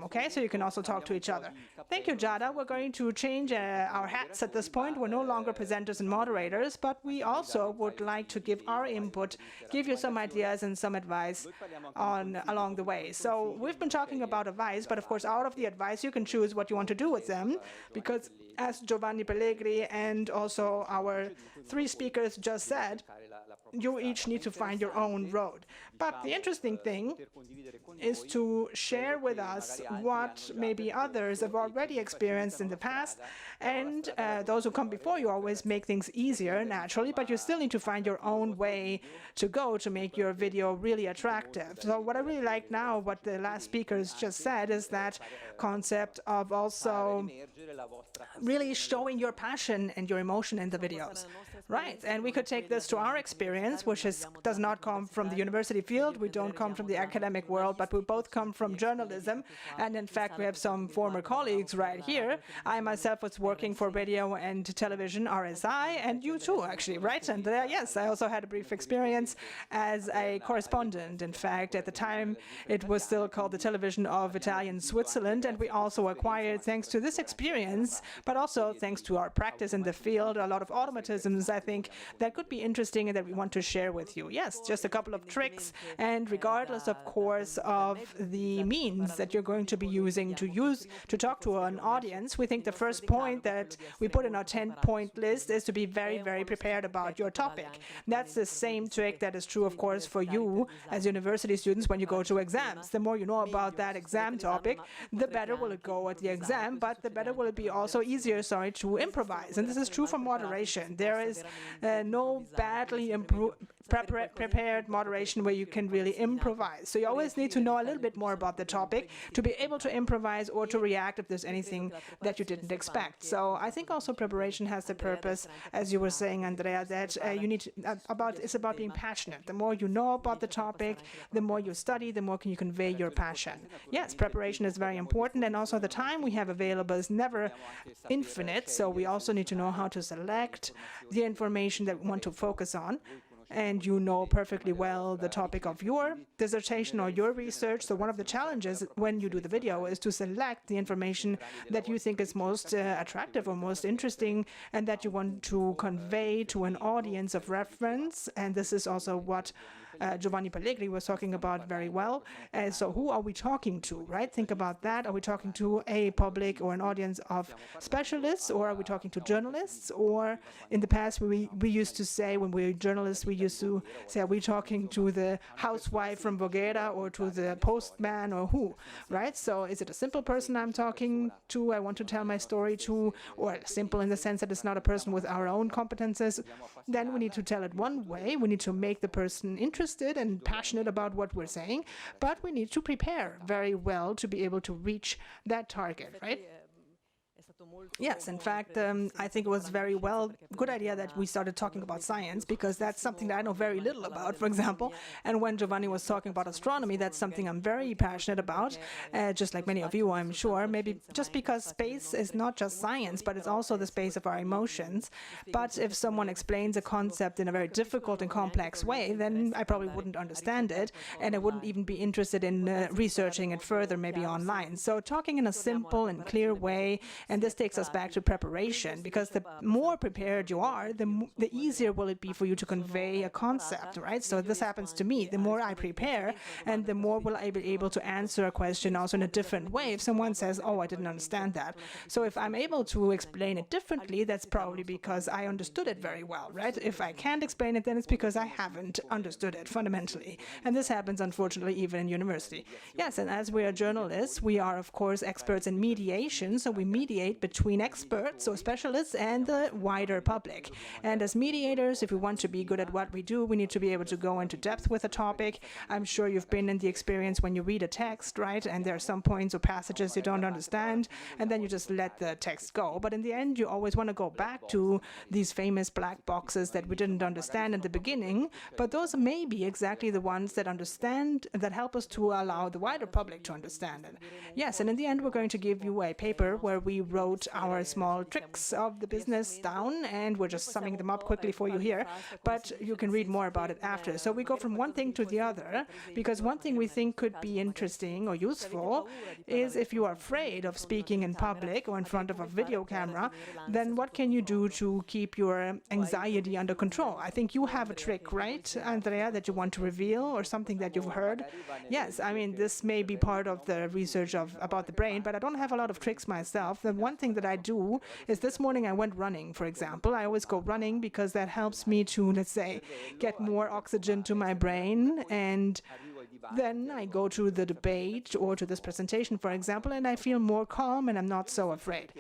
okay? So you can also talk to each other. Thank you, Giada. We're going to change our hats at this point. We're no longer presenters and moderators, but we also would like to give our input, give you some ideas and some advice along the way. So we've been talking about advice, but of course, out of the advice, you can choose what you want to do with them, because as Giovanni Pellegri and also our three speakers just said, you each need to find your own road. But the interesting thing is to share with us what maybe others have already experienced in the past, and those who come before you always make things easier, naturally, but you still need to find your own way to go to make your video really attractive. So what I really like now, what the last speakers just said, is that concept of also really showing your passion and your emotion in the videos. Right, and we could take this to our experience, which does not come from the university field. We don't come from the academic world, but we both come from journalism. And in fact, we have some former colleagues right here. I myself was working for radio and television, RSI, and you too, actually, right? And yes, I also had a brief experience as a correspondent. In fact, at the time, it was still called the Television of Italian Switzerland, and we also acquired, thanks to this experience, but also thanks to our practice in the field, a lot of automatisms, I think, that could be interesting and that we want to share with you. Yes, just a couple of tricks, and regardless, of course, of the means that you're going to be using to talk to an audience, we think the first point that we put in our 10-point list is to be very, very prepared about your topic. That's the same trick that is true, of course, for you as university students when you go to exams. The more you know about that exam topic, the better will it go at the exam, but the better will it be also easier, to improvise. And this is true for moderation. There is no badly prepared moderation where you can really improvise. So you always need to know a little bit more about the topic to be able to improvise or to react if there's anything that you didn't expect. So I think also preparation has the purpose, as you were saying, Andrea, that it's about being passionate. The more you know about the topic, the more you study, the more can you convey your passion. Yes, preparation is very important, and also the time we have available is never infinite, so we also need to know how to select the information that we want to focus on. And you know perfectly well the topic of your dissertation or your research. So one of the challenges when you do the video is to select the information that you think is most attractive or most interesting and that you want to convey to an audience of reference. And this is also what Giovanni Pellegri was talking about very well. So who are we talking to, right? Think about that. Are we talking to a public or an audience of specialists, or are we talking to journalists? Or in the past, we used to say, when we were journalists, we used to say, are we talking to the housewife from Voghera or to the postman or who, right? So is it a simple person I'm talking to, I want to tell my story to, or simple in the sense that it's not a person with our own competences? Then we need to tell it one way. We need to make the person interested and passionate about what we're saying, but we need to prepare very well to be able to reach that target, right? Yes, in fact, I think it was very good idea that we started talking about science, because that's something that I know very little about, for example. And when Giovanni was talking about astronomy, that's something I'm very passionate about, just like many of you, I'm sure. Maybe just because space is not just science, but it's also the space of our emotions. But if someone explains a concept in a very difficult and complex way, then I probably wouldn't understand it, and I wouldn't even be interested in researching it further, maybe online. So talking in a simple and clear way, and this takes us back to preparation, because the more prepared you are, the easier will it be for you to convey a concept, right? So this happens to me. The more I prepare, and the more will I be able to answer a question also in a different way if someone says, oh, I didn't understand that. So if I'm able to explain it differently, that's probably because I understood it very well, right? If I can't explain it, then it's because I haven't understood it fundamentally. And this happens, unfortunately, even in university. Yes, and as we are journalists, we are, of course, experts in mediation, so we mediate between experts or specialists and the wider public. And as mediators, if we want to be good at what we do, we need to be able to go into depth with a topic. I'm sure you've been in the experience when you read a text, right? And there are some points or passages you don't understand, and then you just let the text go. But in the end, you always want to go back to these famous black boxes that we didn't understand in the beginning, but those may be exactly the ones that help us to allow the wider public to understand it. Yes, and in the end, we're going to give you a paper where we wrote wrote our small tricks of the business down, and we're just summing them up quickly for you here, but you can read more about it after. So we go from one thing to the other, because one thing we think could be interesting or useful is if you are afraid of speaking in public or in front of a video camera, then what can you do to keep your anxiety under control? I think you have a trick, right, Andrea, that you want to reveal, or something that you've heard? Yes, I mean, this may be part of the research about the brain, but I don't have a lot of tricks myself. The one thing that I do is this morning I went running, for example. I always go running because that helps me to, let's say, get more oxygen to my brain, and then I go to the debate or to this presentation, for example, and I feel more calm and I'm not so afraid.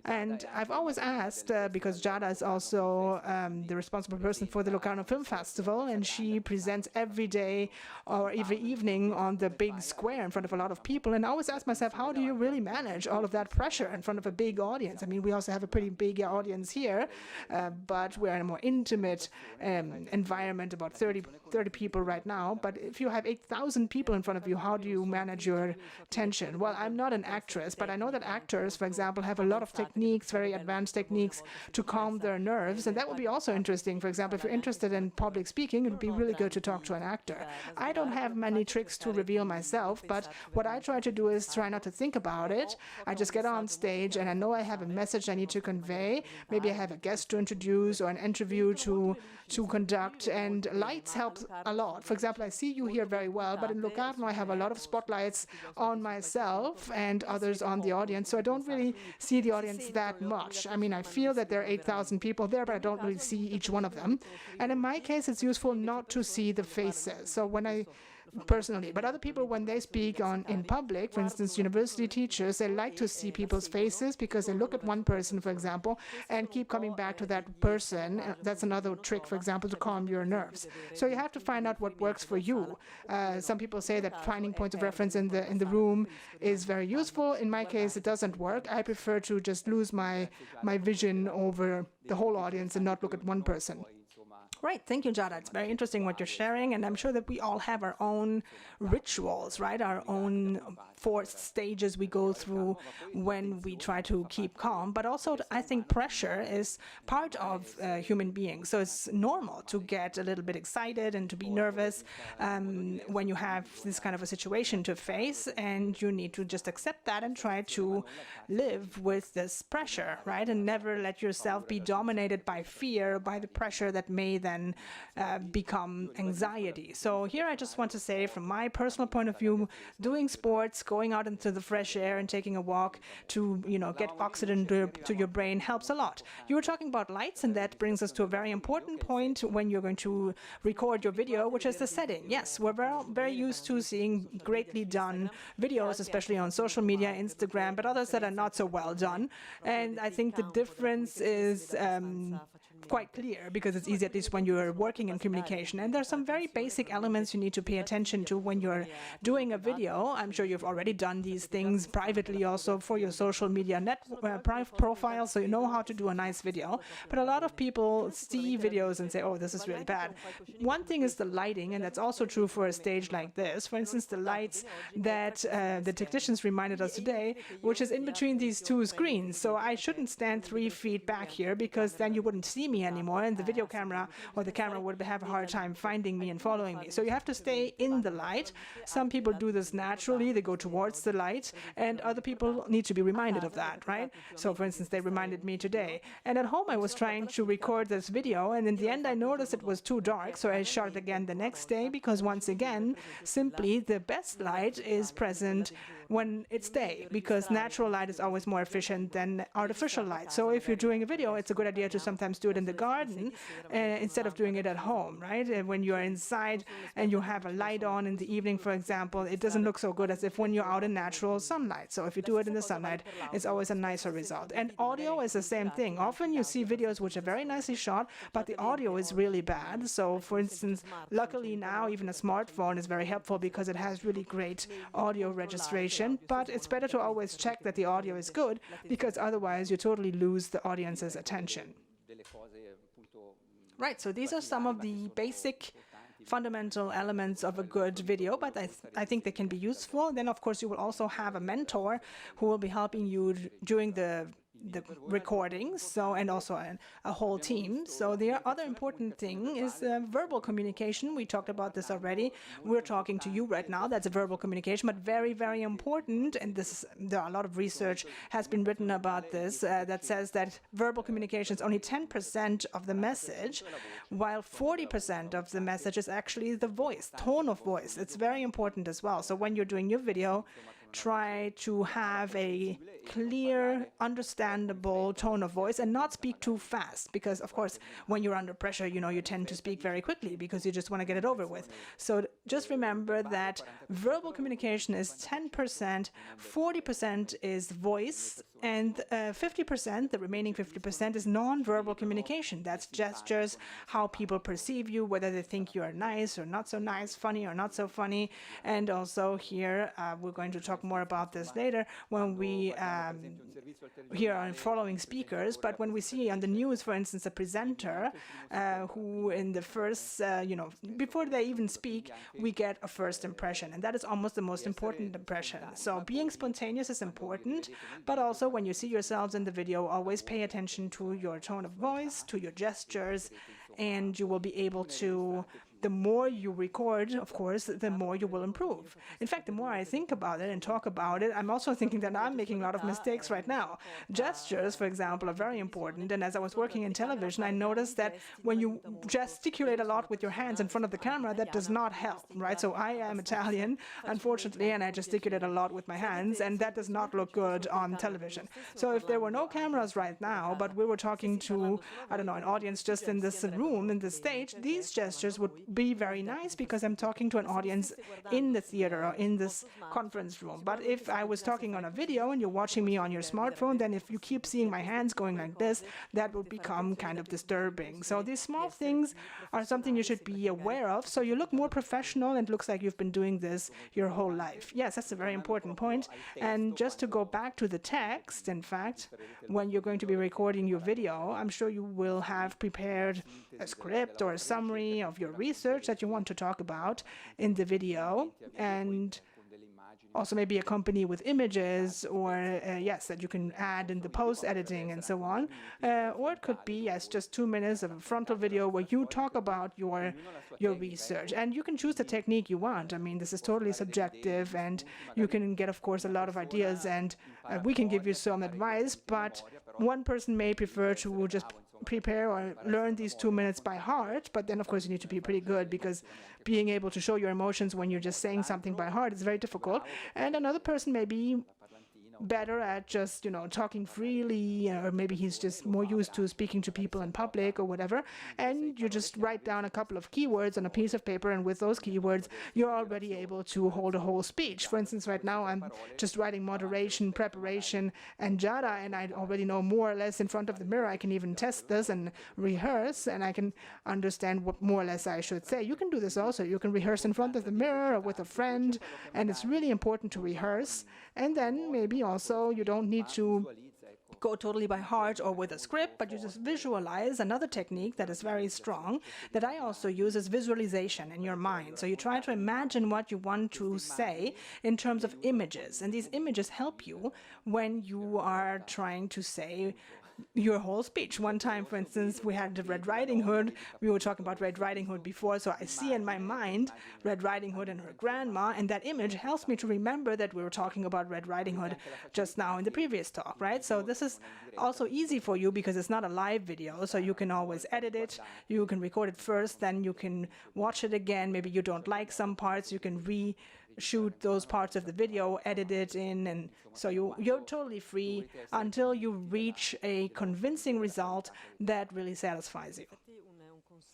And I've always asked, because Giada is also the responsible person for the Locarno Film Festival, and she presents every day or every evening on the big square in front of a lot of people. And I always ask myself, how do you really manage all of that pressure in front of a big audience? I mean, we also have a pretty big audience here, but we're in a more intimate environment, about 30 people right now. But if you have 8,000 people in front of you, how do you manage your tension? Well, I'm not an actress, but I know that actors, for example, have a lot of techniques, very advanced techniques to calm their nerves, and that would be also interesting. For example, if you're interested in public speaking, it would be really good to talk to an actor. I don't have many tricks to reveal myself, but what I try to do is try not to think about it. I just get on stage and I know I have a message I need to convey. Maybe I have a guest to introduce or an interview to conduct, and lights help a lot. For example, I see you here very well, but in Locarno I have a lot of spotlights on myself and others on the audience, so I don't really see the audience that much. I mean, I feel that there are 8,000 people there, but I don't really see each one of them. And in my case, it's useful not to see the faces. So when I personally, but other people, when they speak in public, for instance, university teachers, they like to see people's faces because they look at one person, for example, and keep coming back to that person. That's another trick, for example, to calm your nerves. So you have to find out what works for you. Some people say that finding points of reference in the room is very useful. In my case, it doesn't work. I prefer to just lose my vision over the whole audience and not look at one person. Right, thank you, Giada. It's very interesting what you're sharing, and I'm sure that we all have our own rituals, right? Our own 4 stages we go through when we try to keep calm. But also, I think pressure is part of human beings. So it's normal to get a little bit excited and to be nervous when you have this kind of a situation to face, and you need to just accept that and try to live with this pressure, right? And never let yourself be dominated by fear, by the pressure that may then become anxiety. So here I just want to say, from my personal point of view, doing sports, going out into the fresh air and taking a walk to, get oxygen to your brain helps a lot. You were talking about lights, and that brings us to a very important point when you're going to record your video, which is the setting. Yes, we're very used to seeing greatly done videos, especially on social media, Instagram, but others that are not so well done. And I think the difference is quite clear, because it's easy, at least when you're working in communication. And there's some very basic elements you need to pay attention to when you're doing a video. I'm sure you've already done these things privately also for your social media profile, so you know how to do a nice video. But a lot of people see videos and say, oh, this is really bad. One thing is the lighting, and that's also true for a stage like this. For instance, the lights that the technicians reminded us today, which is in between these 2 screens. So I shouldn't stand 3 feet back here, because then you wouldn't see me anymore, and the video camera or the camera would have a hard time finding me and following me. So you have to stay in the light. Some people do this naturally, they go towards the light, and other people need to be reminded of that, right? So for instance, they reminded me today. And at home I was trying to record this video, and in the end I noticed it was too dark, so I shot it again the next day, because once again, simply the best light is present when it's day, because natural light is always more efficient than artificial light. So if you're doing a video, it's a good idea to sometimes do it in the garden instead of doing it at home, right? And when you're inside and you have a light on in the evening, for example, it doesn't look so good as if when you're out in natural sunlight. So if you do it in the sunlight, it's always a nicer result. And audio is the same thing. Often you see videos which are very nicely shot, but the audio is really bad. So for instance, luckily now even a smartphone is very helpful, because it has really great audio registration. But it's better to always check that the audio is good, because otherwise you totally lose the audience's attention. Right, so these are some of the basic fundamental elements of a good video, but I think they can be useful. Then, of course, you will also have a mentor who will be helping you during the the recordings, so, and also a whole team. So the other important thing is verbal communication. We talked about this already. We're talking to you right now. That's a verbal communication, but very, very important. And there are a lot of research has been written about this that says that verbal communication is only 10% of the message, while 40% of the message is actually the voice, tone of voice. It's very important as well. So when you're doing your video, try to have a clear, understandable tone of voice and not speak too fast, because of course when you're under pressure, you tend to speak very quickly because you just want to get it over with. So just remember that verbal communication is 10%, 40% is voice, and 50%, the remaining 50%, is non-verbal communication. That's gestures, how people perceive you, whether they think you are nice or not so nice, funny or not so funny. And also here, we're going to talk more about this later when we hear our following speakers. But when we see on the news, for instance, a presenter who in the first, before they even speak, we get a first impression. And that is almost the most important impression. So being spontaneous is important, but also when you see yourselves in the video, always pay attention to your tone of voice, to your gestures, and you will be able to, the more you record, of course, the more you will improve. In fact, the more I think about it and talk about it, I'm also thinking that I'm making a lot of mistakes right now. Gestures, for example, are very important. And as I was working in television, I noticed that when you gesticulate a lot with your hands in front of the camera, that does not help, right? So I am Italian, unfortunately, and I gesticulate a lot with my hands, and that does not look good on television. So if there were no cameras right now, but we were talking to, I don't know, an audience just in this room, in this stage, these gestures would be very nice because I'm talking to an audience in the theater or in this conference room. But if I was talking on a video and you're watching me on your smartphone, then if you keep seeing my hands going like this, that would become kind of disturbing. So these small things are something you should be aware of, so you look more professional and it looks like you've been doing this your whole life. Yes, that's a very important point. And just to go back to the text, in fact, when you're going to be recording your video, I'm sure you will have prepared a script or a summary of your research that you want to talk about in the video, and also maybe accompany with images, or yes, that you can add in the post-editing and so on. Or it could be, yes, just 2 minutes of a frontal video where you talk about your research. And you can choose the technique you want. I mean, this is totally subjective, and you can get, of course, a lot of ideas, and we can give you some advice, but one person may prefer to just prepare or learn these 2 minutes by heart, but then of course you need to be pretty good, because being able to show your emotions when you're just saying something by heart is very difficult. And another person may be better at just, talking freely, or maybe he's just more used to speaking to people in public or whatever, and you just write down a couple of keywords on a piece of paper, and with those keywords you're already able to hold a whole speech. For instance, right now I'm just writing moderation, preparation, and jada, and I already know more or less in front of the mirror. I can even test this and rehearse, and I can understand what more or less I should say. You can do this also. You can rehearse in front of the mirror or with a friend, and it's really important to rehearse. And then maybe also you don't need to go totally by heart or with a script, but you just visualize. Another technique that is very strong that I also use is visualization in your mind. So you try to imagine what you want to say in terms of images, and these images help you when you are trying to say your whole speech. One time, for instance, we had the Red Riding Hood. We were talking about Red Riding Hood before, so I see in my mind Red Riding Hood and her grandma, and that image helps me to remember that we were talking about Red Riding Hood just now in the previous talk, right? So this is also easy for you because it's not a live video, so you can always edit it. You can record it first, then you can watch it again. Maybe you don't like some parts, you can reshoot those parts of the video, edit it in, and so you're totally free until you reach a convincing result that really satisfies you.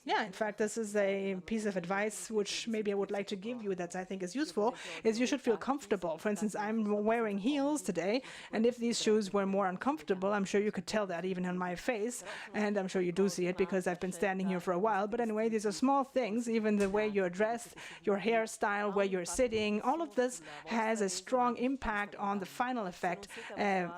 Yeah, in fact, this is a piece of advice which maybe I would like to give you that I think is useful, is you should feel comfortable. For instance, I'm wearing heels today, and if these shoes were more uncomfortable, I'm sure you could tell that even on my face, and I'm sure you do see it because I've been standing here for a while. But anyway, these are small things, even the way you're dressed, your hairstyle, where you're sitting, all of this has a strong impact on the final effect,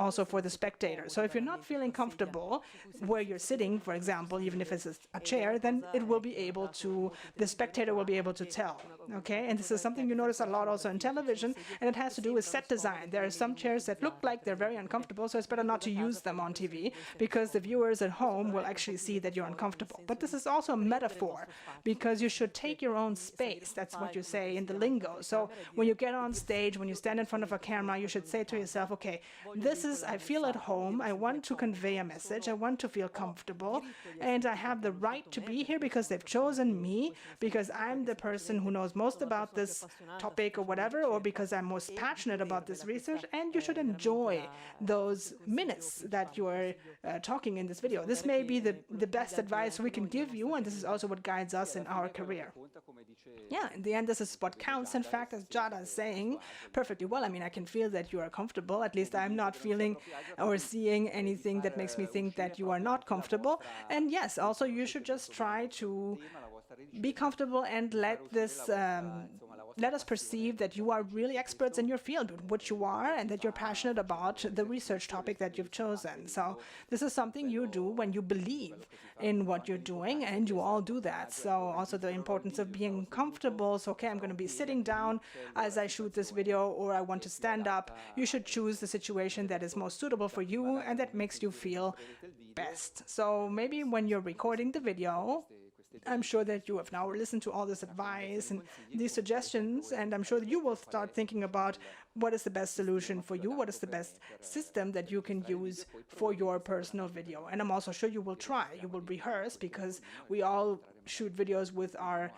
also for the spectator. So if you're not feeling comfortable where you're sitting, for example, even if it's a chair, then it will be able to, the spectator will be able to tell, okay? And this is something you notice a lot also in television, and it has to do with set design. There are some chairs that look like they're very uncomfortable, so it's better not to use them on TV, because the viewers at home will actually see that you're uncomfortable. But this is also a metaphor, because you should take your own space. That's what you say in the lingo. So when you get on stage, when you stand in front of a camera, you should say to yourself, okay, this is, I feel at home, I want to convey a message, I want to feel comfortable, and I have the right to be here because they've chosen me, because I'm the person who knows most about this topic or whatever, or because I'm most passionate about this research, and you should enjoy those minutes that you are talking in this video. This may be the best advice we can give you, and this is also what guides us in our career. Yeah, in the end, this is what counts. In fact, as Giada is saying perfectly well, I mean, I can feel that you are comfortable. At least I'm not feeling or seeing anything that makes me think that you are not comfortable. And yes, also you should just try to be comfortable and let us perceive that you are really experts in your field, which you are, and that you're passionate about the research topic that you've chosen. So this is something you do when you believe in what you're doing, and you all do that. So also the importance of being comfortable. So, okay, I'm going to be sitting down as I shoot this video, or I want to stand up. You should choose the situation that is most suitable for you and that makes you feel best. So maybe when you're recording the video, I'm sure that you have now listened to all this advice and these suggestions, and I'm sure that you will start thinking about what is the best solution for you, what is the best system that you can use for your personal video. And I'm also sure you will try, you will rehearse, because we all shoot videos with our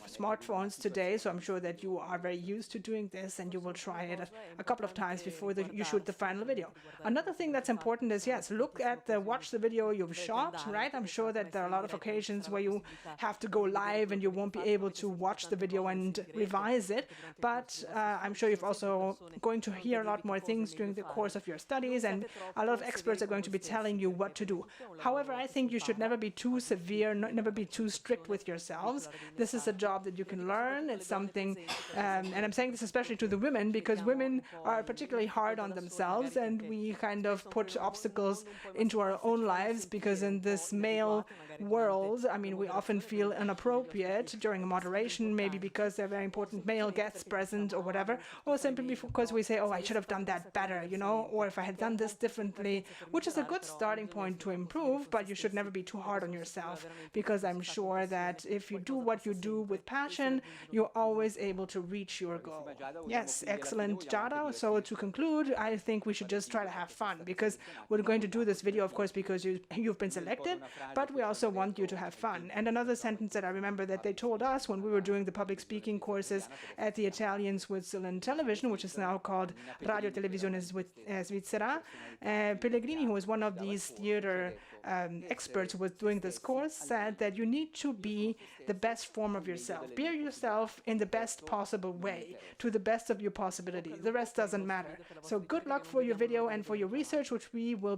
smartphones today, so I'm sure that you are very used to doing this, and you will try it a couple of times before you shoot the final video. Another thing that's important is, yes, watch the video you've shot, right? I'm sure that there are a lot of occasions where you have to go live and you won't be able to watch the video and revise it, but I'm sure you've also going to hear a lot more things during the course of your studies, and a lot of experts are going to be telling you what to do. However, I think you should never be too severe, never be too strict with yourselves. This is a job that you can learn. It's something, and I'm saying this especially to the women, because women are particularly hard on themselves, and we kind of put obstacles into our own lives, because in this male world, I mean, we often feel inappropriate during a moderation, maybe because there are very important male guests present or whatever, or simply because we say, oh, I should have done that better, you know, or if I had done this differently, which is a good starting point to improve, but you should never be too hard on yourself, because I'm sure that if you do what you do with passion, you're always able to reach your goal. Yes, excellent, Giada. So to conclude, I think we should just try to have fun, because we're going to do this video, of course, because you've been selected, but we also want you to have fun. And another sentence that I remember that they told us when we were doing the public speaking courses at the Italian Switzerland Television, which is now called Radio Televisione Svizzera, Pellegrini, who was one of these theater experts who was doing this course, said that you need to be the best form of yourself. Be yourself in the best possible way, to the best of your possibility. The rest doesn't matter. So good luck for your video and for your research, which we will